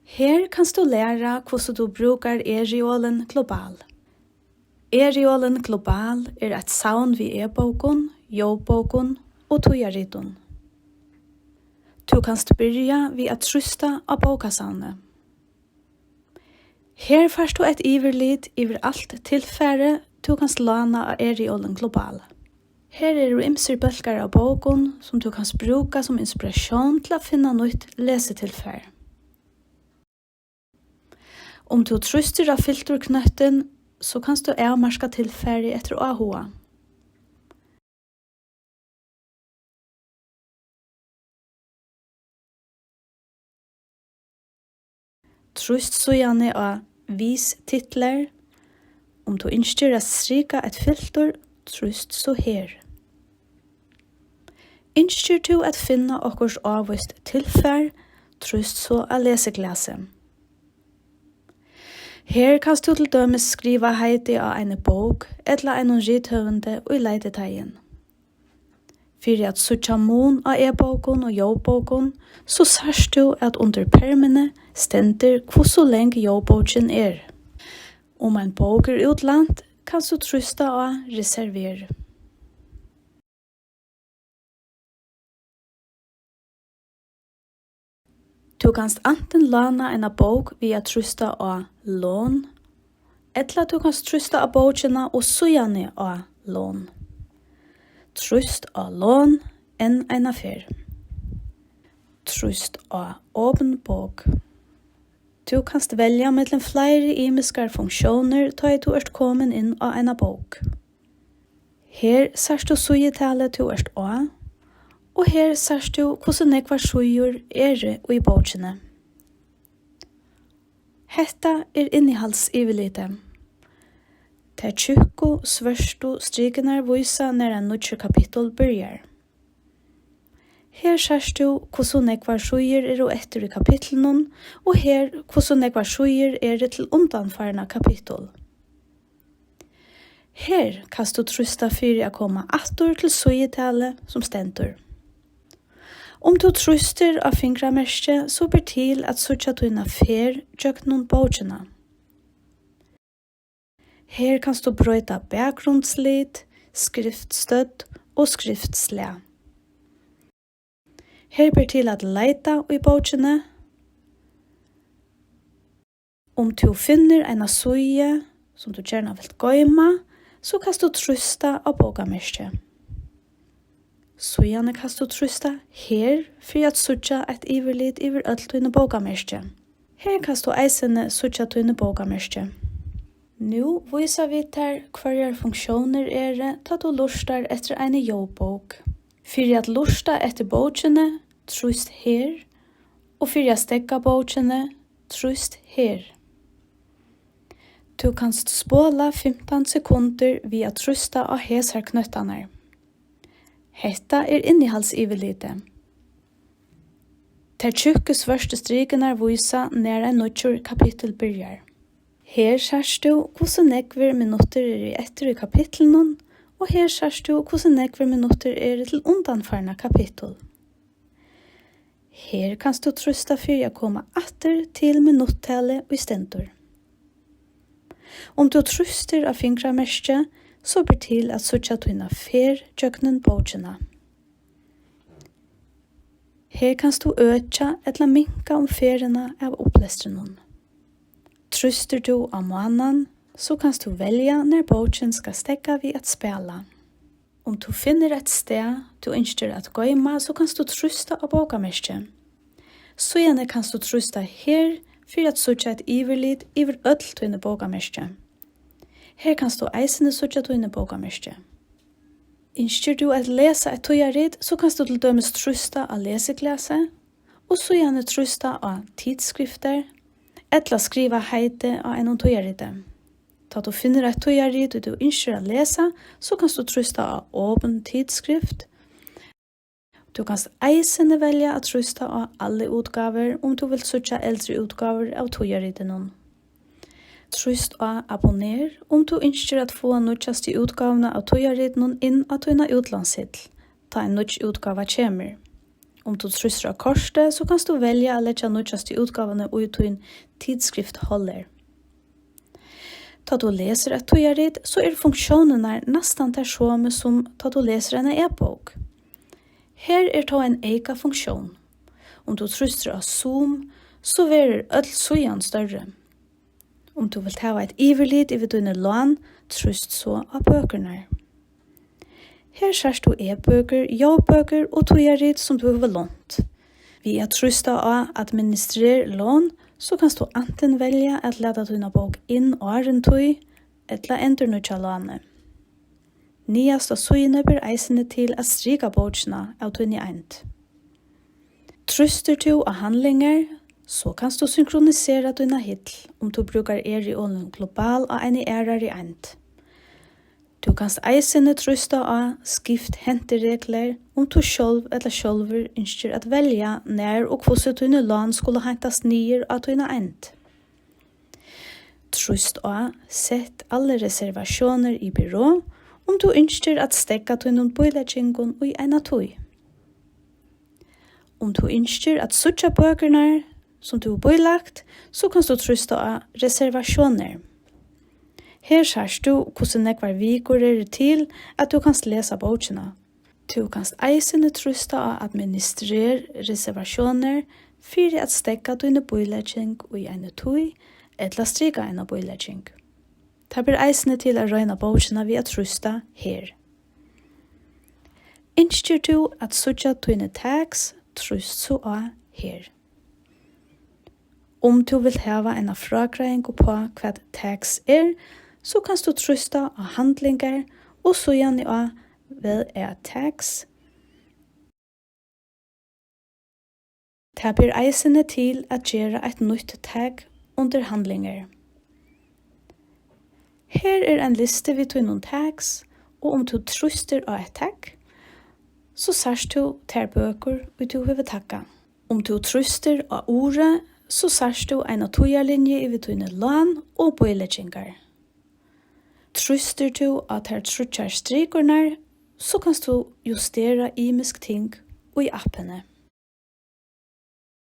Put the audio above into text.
Her kan du lære hvordan du brukar eReolen global. eReolen global et savn vi e-bókun, Ljóðbókun og Tíðarritum. Du kanst byrja vi at trusta av bókasavnet. Her fært du et iverlit iver alt tilfære du kanst lana av eReolen global. Her Ymsar bølgar av bókun som du kanst bruka som inspiration til å finna nytt lesetilfære. Om du truster av filterknøtten, så kanst du avmarska tilfære etter AHA. Trust så gjerne av vis titler. Om du ønsker å stryka et filter, trust så her. Ønsker du å finne okkurs avvist tilfære, trust så av leseglaset. Her kan du til dømes skriva heiti av en bók eller en rithøvende og i leidetegjen. For at suttja mun av e-bókun og Ljóðbókun, så sørst du at under permene stender hvussu lenge Ljóðbókin Om en bók utland, kan du trusta av reserver. Du kanst anten lana en bók via trusta av lån, eller du kanst trusta av bókina og sujane av lån. Trust av lån enn en affær. Trust av åpen bók. Du kanst velja mellom flere imiskar funksjoner ta du kommen inn av en bók. Her sørst du sujetale du av, og her sørst du hvordan nekvar sujur og i bókene. Hetta innihaldsiverlite. Det tjukku, svørstu strikenar vísa når en nutjer kapittel byrjar. Her sørst du hvordan nekvar sujur og etter i kapitlen, og her hvordan nekvar sujur til undanfarna kapittel. Her kan du trusta fyrir å komme attor til sujetale som stendur. Om du truster av fingramerske, så ber til at suttja tuina fer gjøknun bókina. Her kan du brøyta bakgrunnslit, skriftstødd og skriftslæ. Her ber til at leita i bókina. Om du finner en suje som du gjerne vil gøyma, så kan du trusta av bókamerske. Sujane kan du trusta her for at suttja et iverlit iver öll tuine bókamerske. Her kan du eisene suttja tuine bókamerske. Nu viser vi der hver funksjoner ta du lustar etter en Ljóðbók. For at lusta etter bókene, trust her, og for at stekka bókene, trust her. Du kanst spåla 15 sekunder via trusta av hesar knøttanar. Hetta innihaldsiverlite. Der tjukke svørste strikenar vísa når en nutjur kapittel byrjar. Her sørst du hvordan nekver minutter i etter i kapitlen, og her sørst du hvordan nekver minutter til undanfarna kapittel. Her kan du trusta fyrir å komme atter til minuttale og stendur. Om du truster av fingramerske, så ber til at suttja tuina fer gjøknen bókina. Her kan du øtja eller minka ferina av opplestrenon. Truster du av månen, så kan du velja når bókin skal stekka vid at spela. Om du finner et sted du ønsker at gøyma, så kan du trusta av bókamerske. Så gjerne kan du trusta her for at suttja et iverlit iver öll tuine bókamerske. Her kan du eisene suttja tuine bókamerske. Ønsker du at lesa et Tíðarrit, så kan du til dømes trusta av leseglase, og så gjerne trusta av tidsskrifter, eller skriva heite av en Tíðarrite. Da du finner et Tíðarrit og du ønsker å lesa, så kan du trusta av åpen tidskrift. Du kan eisene velja å trusta av alle utgaver om du vil suttja eldre utgaver av Tíðarriten. Trust av abonner om du ønsker at få nødjaste utgavene av Tíðarriten inn av tuina utlandsitt, ta en nødj utgave kommer. Om du trysser av korset, så kan du velja å letja nødjaste utgavene og ut en tidskrift holder. Ta du leser et Tíðarrit, så funksjonene nesten der samme som ta du leser en e-bók. Her ta en eika funksjon. Om du trysser av zoom, så verer öll søyan større. Om du vil ta et iverlit i dine lån, tryst så av bøkerne. Her ser du e-bøker, Ljóðbók og Tíðarrit som du har lånt. Vi trysta av administrer lån, så kan du enten velja at leta dina bok inn åren tøy, eller ender nødja lånet. Nyast av søyene ber eisene til at strika bokene av tøyne ent. Tryster du av handlinger, så kan du synkronisera dina hitl om du brukar eReolen global av en i ent. Du kan eisene trysta av skift henteregler om du sjølv eller sjølver ønsker at velja når og hvussu dine lån skulle hentas nyer av dine ent. Tryst av sett alle reservasjoner i byrå om du ønsker at stekka dine bøyleggingen i en tøy. Om du ønsker at suttja bøkerne som du har bøylagt, så kan du trysta av reservasjoner. Her ser du hvordan nekvar viker til at du kan lese bøkene. Du kan eisene trysta av administrer reservasjoner for at stekka dine bøylegging i en tøy, eller strika en bøylegging. Det blir eisene til å røyne bøkene ved å trysta her. Ønsker du at suttja dine tags, tryst så av her. Om du vil hava en fragreiing på hva tags så kan du trysta av handlingar og så gjerne av ved tags. Det blir eisene til at gjøre et nytt tag under handlingar. Her en liste ved noen tags, og om du tryster av et tag, så ser du ter bøker og du vil tagga. Om du tryster av ordet, så ser du en Tíðarlinje i dine lån og bøyleggingar. Tryster du at her trutjar strikornar, så kan du justera imisk ting og i appene.